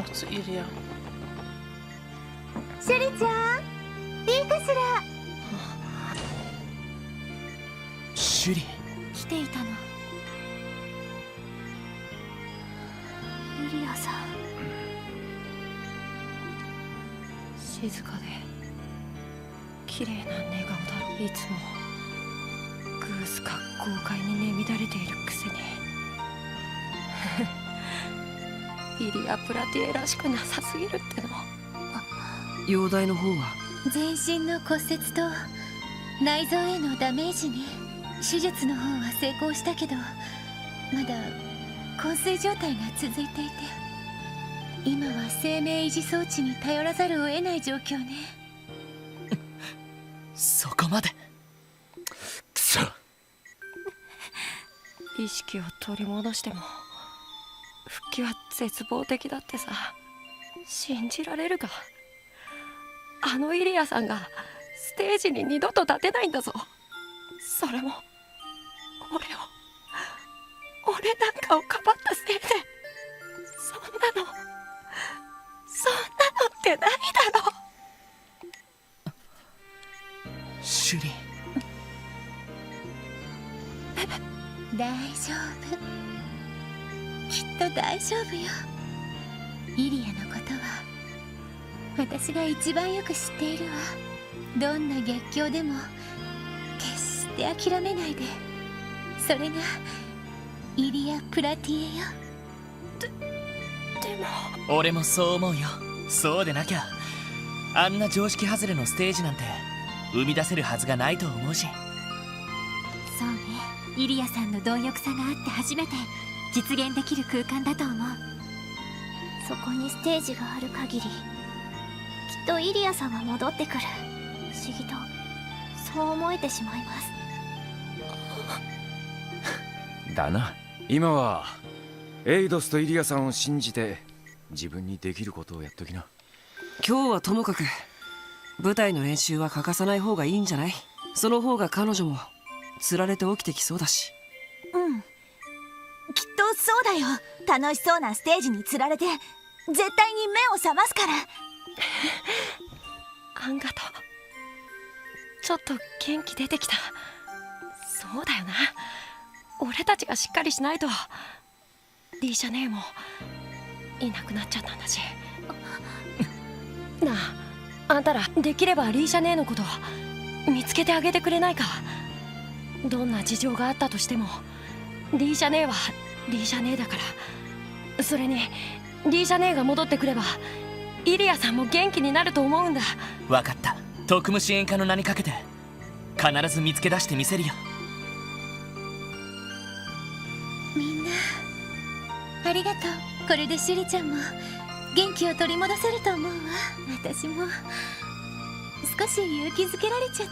zu Iria. シュリちゃん、いいかしら。シュリ、来ていたの。イリアさん。静かで綺麗な寝顔だろ。いつもグースか豪快に寝乱れているくせにイリア・プラティエらしくなさすぎるっての。容体の方は？全身の骨折と内臓へのダメージね。手術の方は成功したけど、まだ昏睡状態が続いていて、今は生命維持装置に頼らざるを得ない状況ね。そこまで。くそ。意識を取り戻しても復帰は絶望的だってさ。信じられるか。あのイリアさんがステージに二度と立てないんだぞ。それも俺なんかをかばったせいで。そんなのってないだろ。シュリ、大丈夫、きっと大丈夫よ。イリアのことは私が一番よく知っているわ。どんな逆境でも決して諦めないで。それがイリア・プラティエよ。でも俺もそう思うよ。そうでなきゃあんな常識外れのステージなんて生み出せるはずがないと思うし。そうね、イリアさんの貪欲さがあって初めて実現できる空間だと思う。そこにステージがある限り、きっとイリアさんは戻ってくる。不思議とそう思えてしまいます。だな。今はエイドスとイリアさんを信じて自分にできることをやっときな。今日はともかく舞台の練習は欠かさない方がいいんじゃない？その方が彼女もつられて起きてきそうだし。うん、きっとそうだよ。楽しそうなステージにつられて絶対に目を覚ますから。あんがとちょっと元気出てきた。そうだよな、俺たちがしっかりしないと。リーシャ姉もいなくなっちゃったんだし。なあ、あんたらできればリーシャ姉のこと見つけてあげてくれないか。どんな事情があったとしてもリーシャ姉はリーシャ姉だから。それにリーシャ姉が戻ってくればイリアさんも元気になると思うんだ。分かった。特務支援課の名にかけて必ず見つけ出してみせるよ。みんなありがとう。これでシュリちゃんも元気を取り戻せると思うわ。私も少し勇気づけられちゃっ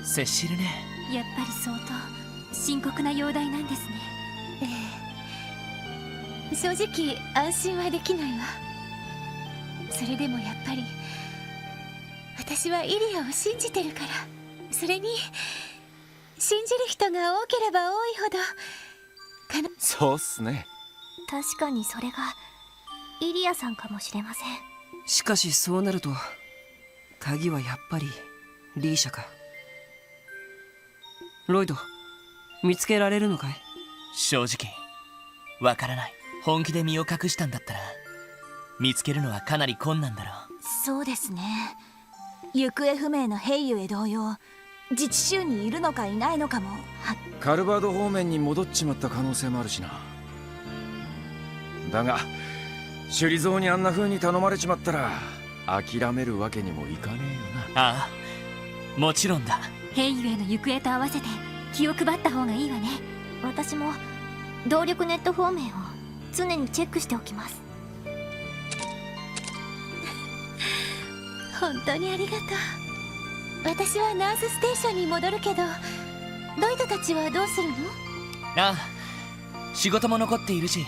た。セシルね。やっぱり相当深刻な容体なんですね。ええ、正直安心はできないわ。それでもやっぱり私はイリアを信じてるから。それに信じる人が多ければ多いほどそうっすね。確かにそれがイリアさんかもしれません。しかしそうなると鍵はやっぱりリーシャか。ロイド、見つけられるのかい？正直わからない。本気で身を隠したんだったら見つけるのはかなり困難だろう。そうですね。行方不明のヘイユへ同様、自治州にいるのかいないのかもカルバード方面に戻っちまった可能性もあるしな。だが首里蔵にあんな風に頼まれちまったら諦めるわけにもいかねえよな。ああ、もちろんだ。ヘイユへの行方と合わせて気を配った方がいいわね。私も動力ネット方面を常にチェックしておきます。本当にありがとう。私はナースステーションに戻るけど、ロイドたちはどうするの？ああ、仕事も残っているし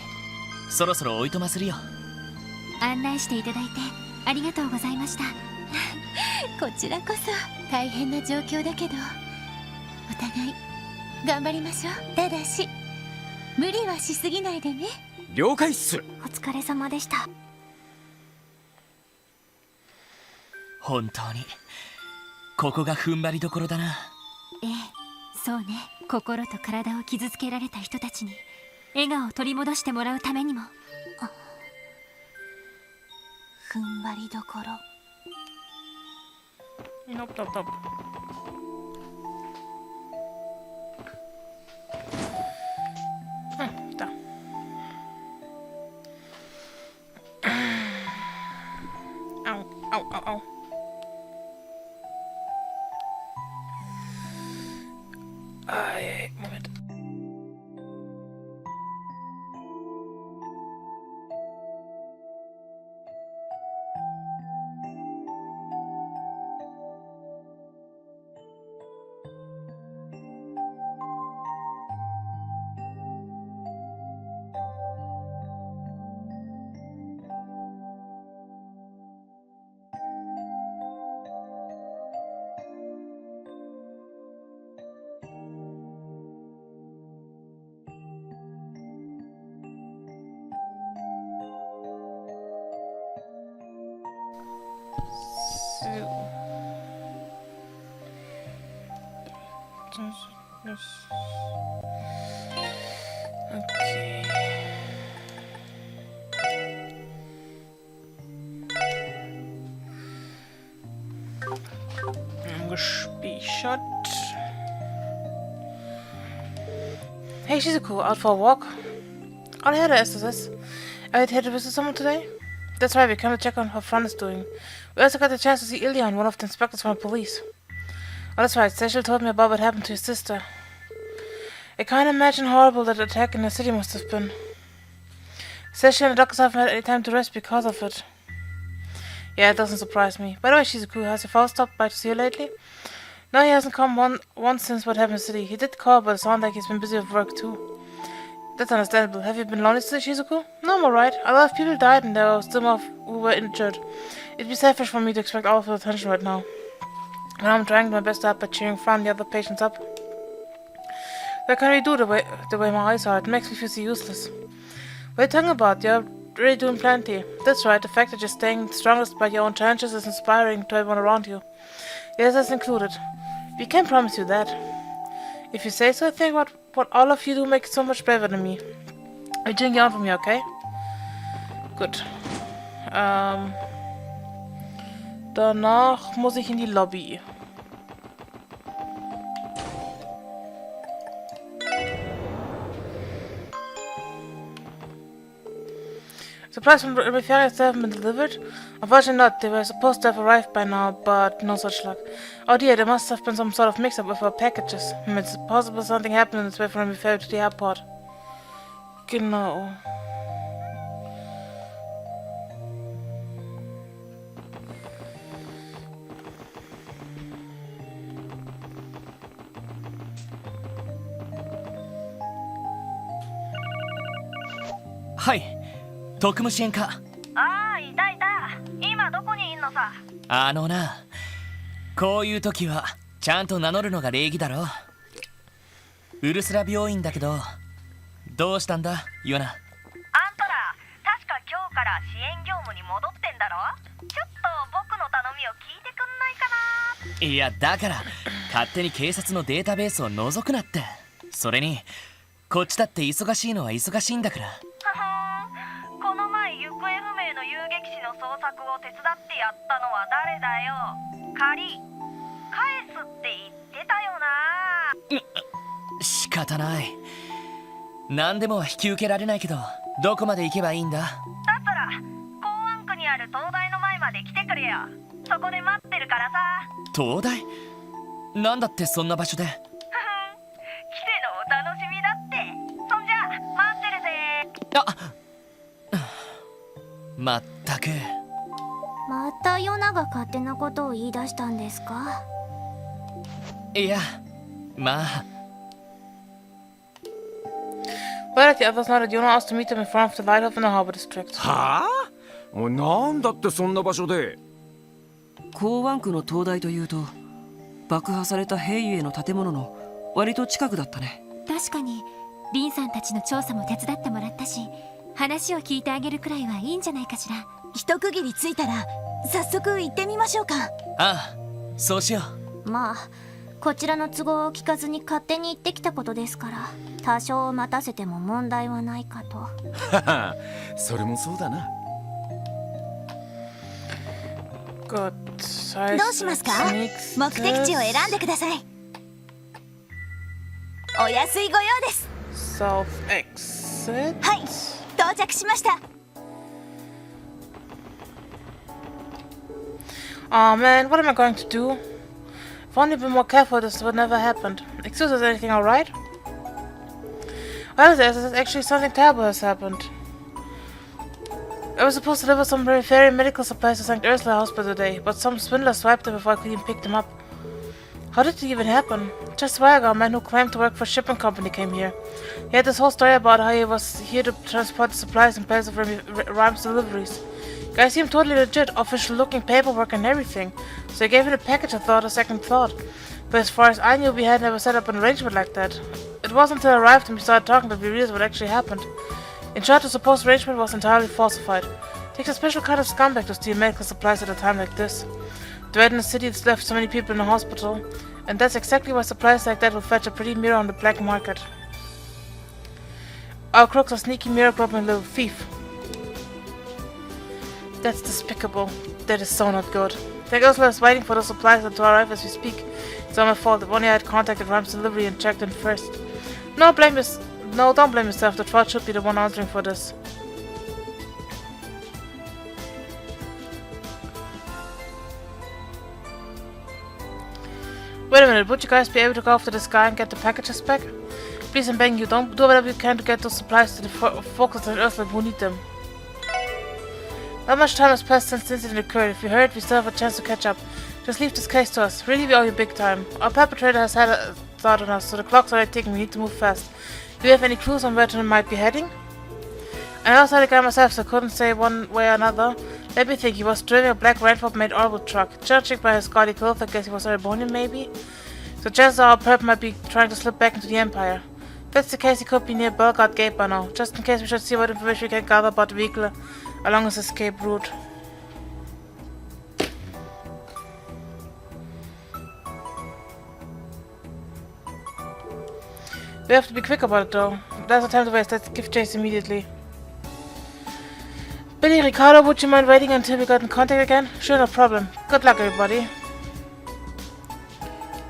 そろそろおいとまするよ。案内していただいてありがとうございました。こちらこそ大変な状況だけどお互い頑張りましょう。ただし無理はしすぎないでね。了解っす。お疲れ様でした。本当にここが踏ん張りどころだな。ええ、そうね。心と体を傷つけられた人たちに笑顔を取り戻してもらうためにも。踏ん張りどころ。Nope, nope, nope. Da. Au, au, au, au. Moment. Okay. Gespeichert. Hey Shizuku, out for a walk? Oh yeah, there is this. Are you here to visit someone today? That's right, we came to check on how Fran is doing. We also got the chance to see Ilian, one of the inspectors from the police. Oh, that's right, Cecil told me about what happened to his sister. I can't imagine how horrible that attack in the city must have been. Cecil and the doctors haven't had any time to rest because of it. Yeah, it doesn't surprise me. By the way, Shizuku, has your father stopped by to see you lately? No, he hasn't come once since what happened in the city. He did call, but it sounds like he's been busy with work too. That's understandable. Have you been lonely today, Shizuku? No, I'm alright. A lot of people died and there were still more who were injured. It'd be selfish for me to expect all of the attention right now. And I'm trying my best to help by cheering Fran and the other patients up. What can we do the way my eyes are? It makes me feel so useless. What are you talking about? You're really doing plenty. That's right, the fact that you're staying strongest by your own challenges is inspiring to everyone around you. Yes, that's included. We can't promise you that. If you say so, I think what all of you do makes it so much better than me. You're doing your own for me, okay? Gut. Danach muss ich in die Lobby. Supplies from Lieferung have been delivered? Unfortunately not. They were supposed to have arrived by now, but no such luck. Oh dear, there must have been some sort of mix-up with our packages. It's possible something happened on its way from Lieferung to the airport. Genau. Hi, 特務支援課。ああ、いたいた。今どこにいんのさ。な、こういう時はちゃんと名乗るのが礼儀だろ。ウルスラ病院だけど、どうしたんだ、ヨナ。あんたら、確か今日から支援業務に戻ってんだろ。ちょっと僕の頼みを聞いてくんないかな。いや、だから勝手に警察のデータベースを覗くなって。それにこっちだって忙しいのは忙しいんだから。この前行方不明の遊撃士の捜索を手伝ってやったのは誰だよ。借り返すって言ってたよな。仕方ない。何でもは引き受けられないけど、どこまで行けばいいんだ。だったら港湾区にある東大の前まで来てくれよ。そこで待ってるからさ。東大？なんだってそんな場所で。来てのお楽しみだって。そんじゃ待ってるぜ。まったく。またヨナが勝手なことを言い出したんですか？いや、まあ。Where did the others know that Yona asked to meet them in front of the lighthouse in the harbor district? はあ？なんだってそんな場所で？港湾区の東大というと、爆破された兵ゆえの建物の割と近くだったね。確かにリンさんたちの調査も手伝ってもらったし、話を聞いてあげるくらいはいいんじゃないかしら。一区切りついたら早速行ってみましょうか。ああ、そうしよう。まあこちらの都合を聞かずに勝手に行ってきたことですから、多少待たせても問題はないかと。はは、それもそうだな。Good. どうしますか？目的地を選んでください。お安いご用です。 South exit. はい、到着しました。 Oh man, what am I going to do? If only been more careful, this would never happened. Excuse us, anything alright? Well, there's actually something terrible has happened. I was supposed to deliver some very medical supplies to St. Ursula Hospital today, but some swindler swiped them before I could even pick them up. How did it even happen? Just a while ago, a man who claimed to work for a shipping company came here. He had this whole story about how he was here to transport the supplies in place of Rhyme's deliveries. Guy seemed totally legit, official-looking paperwork and everything, so I gave him the package a second thought. But as far as I knew, we had never set up an arrangement like that. It wasn't until I arrived and we started talking that we realized what actually happened. In short, the supposed arrangement was entirely falsified. It takes a special kind of scumbag to steal medical supplies at a time like this. The red in the city has left so many people in the hospital, and that's exactly why supplies like that will fetch a pretty mirror on the black market. Our crook's a sneaky mirror-grubbing little thief. That's despicable. That is so not good. St. Ursula is waiting for the supplies to arrive as we speak. It's all my fault. If only I had contacted Rhyme's delivery and checked in first. No, don't blame yourself. The fraud should be the one answering for this. Wait a minute, would you guys be able to go after this guy and get the packages back? Please, I'm begging you, don't do whatever you can to get those supplies to the folks at St. Ursula who need them. Not much time has passed since the incident occurred. If we hurry, we still have a chance to catch up. Just leave this case to us. Really, we owe you big time. Our perpetrator has had a thought on us, so the clock's already ticking. We need to move fast. Do you have any clues on where he might be heading? I also had a guy myself, so I couldn't say one way or another. Let me think. He was driving a black Randford-made Orbital truck. Judging by his gaudy clothes, I guess he was a Rebonian, maybe? So chances are our perp might be trying to slip back into the Empire. If that's the case, he could be near Belgard Gate by now. Just in case, we should see what information we can gather about the vehicle along his escape route. We have to be quick about it though. There's no time to waste. Let's give chase immediately. Billy, Ricardo, would you mind waiting until we got in contact again? Sure, no problem. Good luck, everybody.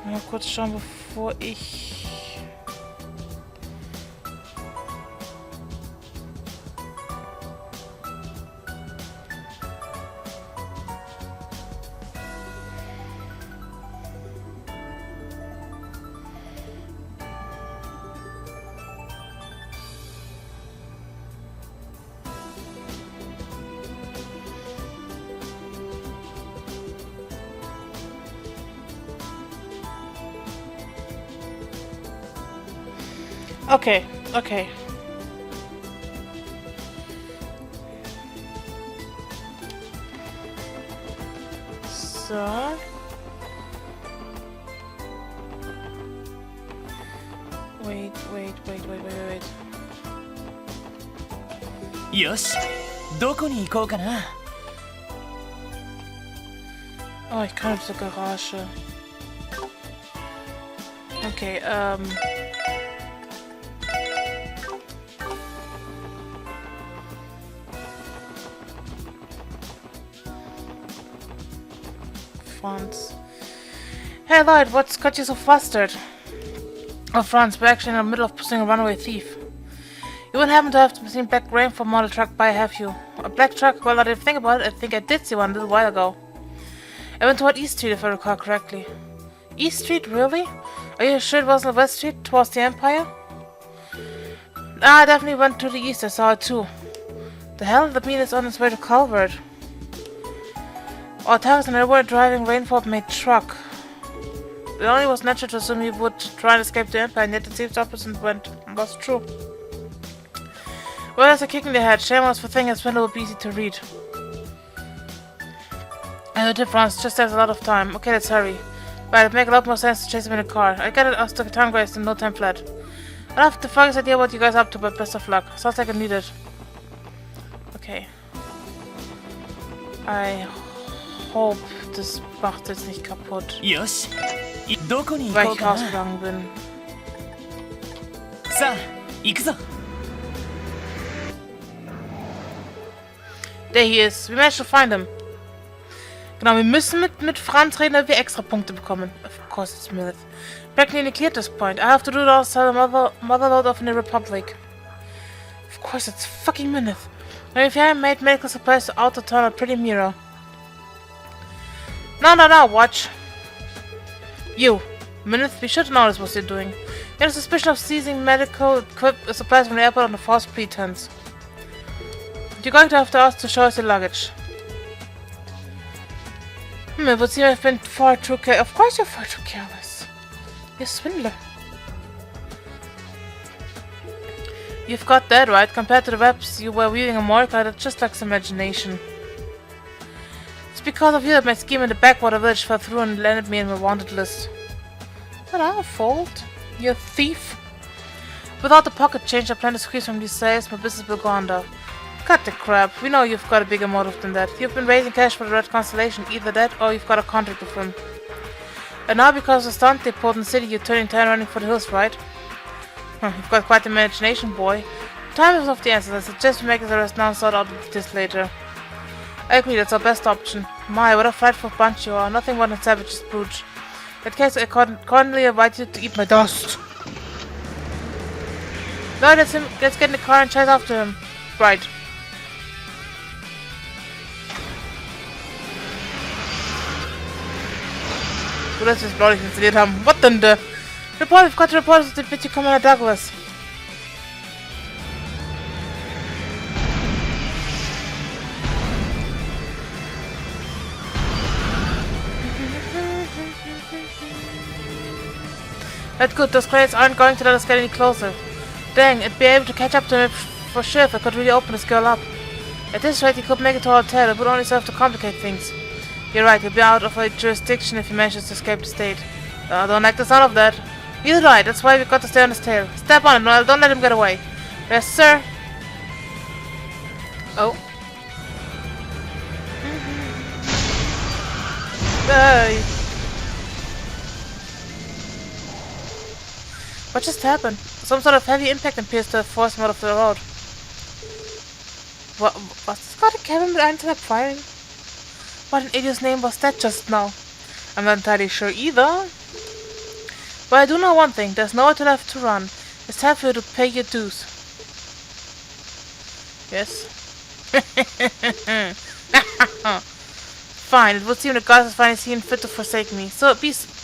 Mal kurz schauen, bevor ich... Okay, okay. So. Wait. よし、どこに行こうかな。Oh, ich kann zur Garage. Okay, Franz. Hey Lloyd, what's got you so flustered? Oh Franz, we're actually in the middle of pursuing a runaway thief. You wouldn't happen to have seen black Rainford model truck by, have you? A black truck? Well, I didn't think about it. I think I did see one a little while ago. I went toward East Street, if I recall correctly. East Street, really? Are you sure it wasn't West Street, towards the Empire? Ah, I definitely went to the east. I saw it too. The hell? That means it's on its way to Calvert. Or Tavis and I were driving Rainford-made truck. It only was natural to assume he would try and escape the Empire, and yet it seems the opposite was true. Well, that's a kick in the head. Shame on us for thinking a swindle would be easy to read. I know tip, Franz. Just has a lot of time. Okay, let's hurry. Right, it'd make a lot more sense to chase him in a car. I get it, us to town guys in no time flat. I don't have the foggiest idea what you guys are up to, but best of luck. Sounds like I need it. Okay. I hope, das macht jetzt nicht kaputt. よし。どこに行 Weil こう ich かな。 rausgegangen bin. さあ、行くぞ。 There he is. We managed to find him. Genau, wir müssen mit Franz reden, damit wir extra Punkte bekommen. Of course it's Minnith. Practically cleared this point. I have to do it all to the motherlode of the Republic. Of course it's fucking Minnith. Now if you haven't made medical supplies to auto turn a pretty mirror. No, watch. You. Minnith, be sure to notice what you're doing. You have a suspicion of seizing medical supplies from the airport on a false pretense. You're going to have to ask to show us your luggage. It would seem I've been far too careless. Of course you're far too careless. You're a swindler. You've got that right. Compared to the webs you were weaving a Mordecai, that just lacks imagination. It's because of you that my scheme in the backwater village fell through and landed me in my wanted list. Not our fault. You're a thief. Without the pocket change I plan to squeeze from these sales, my business will go under. Cut the crap. We know you've got a bigger motive than that. You've been raising cash for the Red Constellation. Either that or you've got a contract with him. And now because of the stunt they pulled in the city, you're turning time running for the hills, right? You've got quite the imagination, boy. Time is of the answers. I suggest we make the rest now and sort out this later. I agree, that's our best option. My, what a frightful bunch you are. Nothing more than savages, brute. In that case, I accordingly invite you to eat my dust. No, let's get in the car and chase after him. Right. Du lässt es blaulicht installiert haben. What denn the? Report, we've got to report to Deputy Commander Douglas. That's good, those crates aren't going to let us get any closer. Dang, I'd be able to catch up to him for sure if I could really open this girl up. At this rate, he could make it to our hotel. It would only serve to complicate things. You're right, he'll be out of our jurisdiction if he manages to escape the state. I don't like the sound of that. He's right, that's why we've got to stay on his tail. Step on him, Noel, don't let him get away. Yes, sir. Oh. Hey. What just happened? Some sort of heavy impact appears to have forced him out of the road. What? Was this got a cabin with internet firing? What in idiot's name was that just now? I'm not entirely sure either. But I do know one thing, there's nowhere left to run. It's time for you to pay your dues. Yes? Fine, it would seem the gods has finally seen fit to forsake me.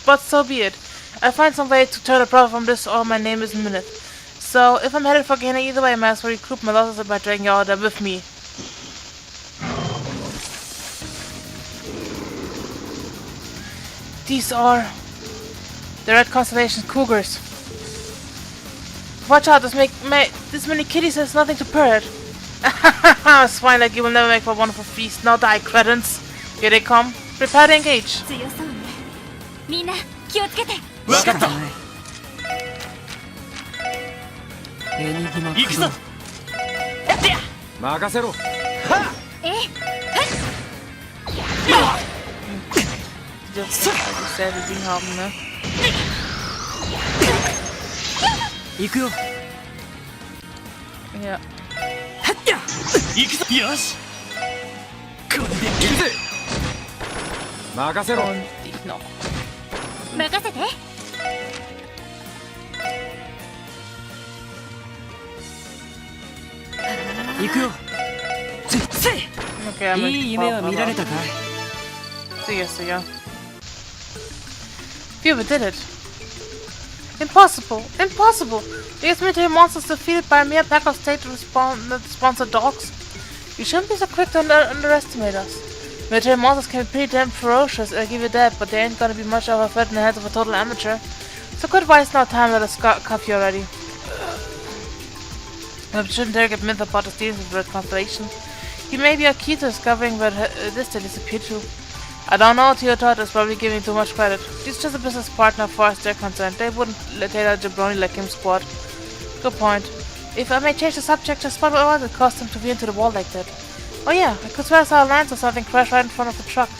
But so be it. I'll find some way to turn a profit from this, or my name is Minnith. So, if I'm headed for Gehenna either way, I might as well recoup my losses by dragging you out there with me. These are the Red Constellation Cougars. Watch out, this many kitties has nothing to purr at. Swine like you will never make for a wonderful feast. Now die, credence. Here they come. Prepare to engage. 強そうね。みんな気をつけて。わかった。エニグマ行くぞ。任せろ。Das dasselbe Ding haben, ne? 行くよ。Ja. 行くぞ。よし。これで行くぜ。任せろ。 Und ich noch. 任せて。行くよ。Okay, I'm いい夢は見られたかい？ Sicher. You did it. Impossible. These military monsters defeated by a mere pack of state-sponsored dogs. You shouldn't be so quick to underestimate us. Military monsters can be pretty damn ferocious, I'll give you that, but they ain't gonna be much of a threat in the hands of a total amateur. So quit wasting our time, let us cuff you already. I should interrogate Minnith about his dealings with the Red Constellation. He may be a key to discovering where this did disappear to. I don't know, Theodore is probably giving too much credit. He's just a business partner for us, they're concerned. They wouldn't take a jabroni like him squad. Good point. If I may change the subject, just what would it cost him to veer into the wall like that? Oh yeah, I could swear I saw a lance or something crash right in front of the truck.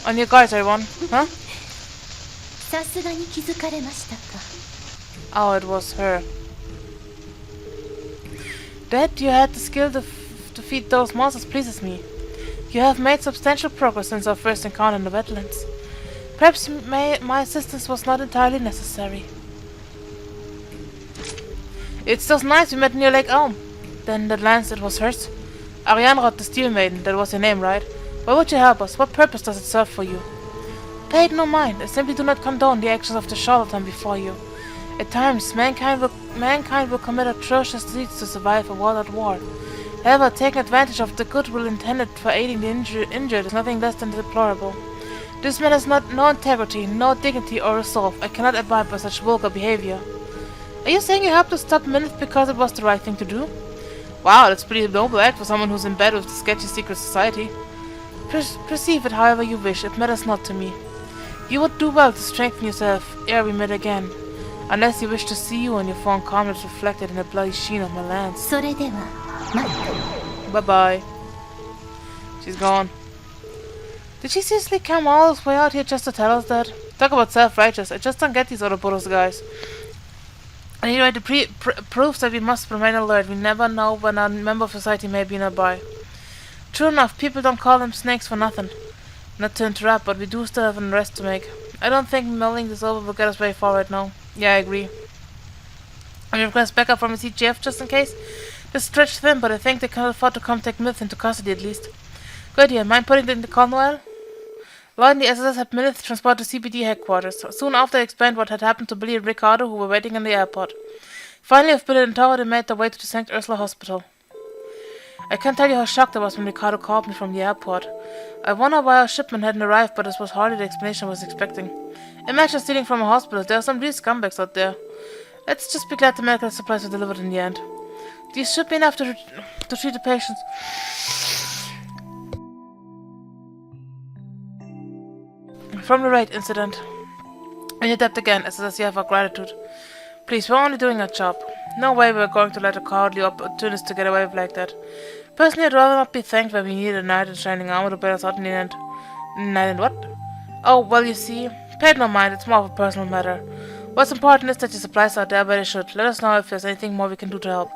On your guards, everyone. Huh? さすがに気づかれましたか。 Oh, it was her. That you had the skill to defeat those monsters pleases me. You have made substantial progress since our first encounter in the wetlands. Perhaps my assistance was not entirely necessary. It's just nice we met near Lake Elm. Then that lance, it was hers. Arianrod, the Steel Maiden, that was your name, right? Why would you help us? What purpose does it serve for you? Pay it no mind. I simply do not condone the actions of the charlatan before you. At times, mankind will commit atrocious deeds to survive a world at war. However, taking advantage of the goodwill intended for aiding the injured is nothing less than deplorable. This man has no integrity, no dignity or resolve. I cannot abide by such vulgar behavior. Are you saying you helped to stop Minnith because it was the right thing to do? Wow, that's a pretty noble act for someone who's in bed with the sketchy secret society. Perceive it however you wish, it matters not to me. You would do well to strengthen yourself ere we meet again. Unless you wish to see you and your fallen comrades reflected in the bloody sheen of my lance. それでは待って。 Bye bye. She's gone. Did she seriously come all this way out here just to tell us that? Talk about self-righteous. I just don't get these Ouroboros guys. Anyway, the proves that we must remain alert. We never know when a member of society may be nearby. True enough, people don't call them snakes for nothing. Not to interrupt, but we do still have an arrest to make. I don't think mulling this over will get us very far right now. Yeah, I agree. I request backup from the CGF just in case. They're stretched thin, but I think they can afford to come take Minnith into custody at least. Good idea. Mind putting it in the Cornwall? Lloyd and the SSS had Minnith transported to CBD headquarters. Soon after, I explained what had happened to Billy and Ricardo, who were waiting in the airport. Finally, with Billy and Toro, they made their way to the St. Ursula Hospital. I can't tell you how shocked I was when Ricardo called me from the airport. I wonder why our shipment hadn't arrived, but this was hardly the explanation I was expecting. Imagine stealing from a hospital. There are some real scumbags out there. Let's just be glad the medical supplies were delivered in the end. These should be enough to treat the patients. From the raid incident. When you tapped again, as you have our gratitude. Please, we're only doing our job. No way we're going to let a cowardly opportunist to get away with like that. Personally, I'd rather not be thanked when we need a knight in shining armor to bail us out in the end. Knight in what? Oh, well, you see, pay it no mind, it's more of a personal matter. What's important is that your supplies are there where they should. Let us know if there's anything more we can do to help.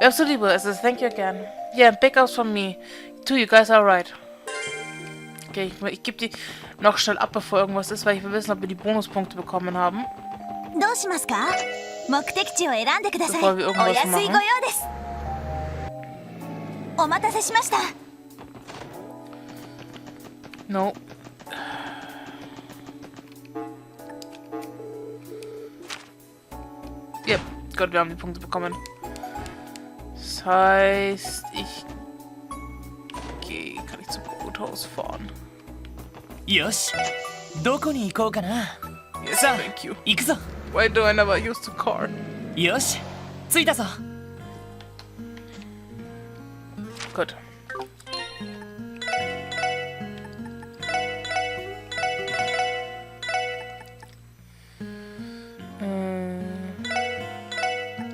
We absolutely will, thank you again. Yeah, and big ups from me. Too, you guys are right. Okay, ich gebe die noch schnell ab, bevor irgendwas ist, weil ich will wissen, ob wir die Bonuspunkte bekommen haben. どうしますか？目的地を選んでください。 Bevor wir お irgendwas 安いご machen. 用です。お待たせしました。 No. Yep, Gott, wir haben die Punkte bekommen. Das heißt, kann ich zum Boothaus fahren. よし、どこに行こうかな。 Yes, さあ、 thank you. 行くぞ。 Why do I never use the car? よし、着いたぞ。 Gut.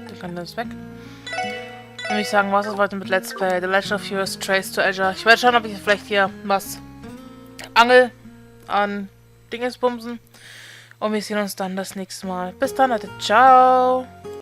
Da kann das weg. Dann würde ich sagen, was ist heute mit Let's Play? The Legend of Heroes Trace to Azure. Ich werde schauen, ob ich vielleicht hier was angel an Dingesbumsen. Und wir sehen uns dann das nächste Mal. Bis dann, Leute. Ciao.